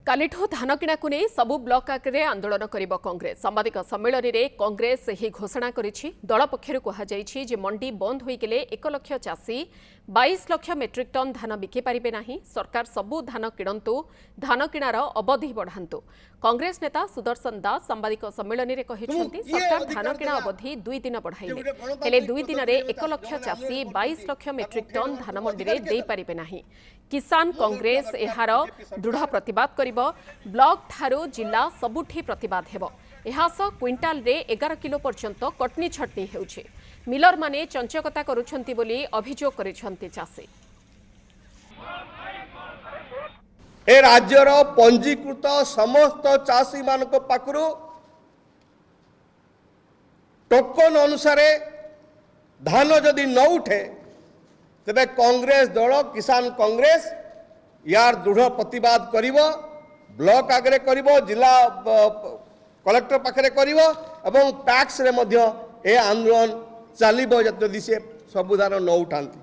कालिठू धान किणा को नहीं सबु ब्लॉक आगे आंदोलन करिब कांग्रेस। सांबादिक सम्मेलन में कांग्रेस यह घोषणा करिछि। दल पक्षरु कहा जाइछि जे मंडी बंद होई गेले 1 लाख चासी 22 लाख मेट्रिक टन धान बिकी पारिबे नाही। सरकार सबु धान किणंतु, धान किणार अवधि बढ़ांतु। कांग्रेस नेता सुदर्शन दास सांबादिक सम्मेलन में कहिछन्ति सरकार धान किणा अवधि 2 दिन बढ़ाइले, हेले 2 दिन में 1 लाख चासी 22 लाख मेट्रिक टन धान मंडी रे देई पारिबे नाही। किसान कांग्रेस एहार दृढ़ प्रतिवाद करिब। ब्लॉक ठारू जिला सबुठी प्रतिवाद हेबो। एहासह क्विंटाल रे 11 किलो पर्यंत कटनी छटनी हेउछे। मिलर माने चंचकता करुछन्ति बोली अभियोग करिछन्ति चाषी। ए राज्यर पंजीकृत समस्त चाषी मानक पाखरु टोकन अनुसार धान जदि न उठे तेबे कांग्रेस दल किसान कांग्रेस यार दृढ़ प्रतिवाद करिवो। ब्लॉक आगे करिवो, जिला कलेक्टर पाखे करिवो एवं पैक्स रे मध्य ए आंदोलन चलिबो जदि से सबुधान न उठांती।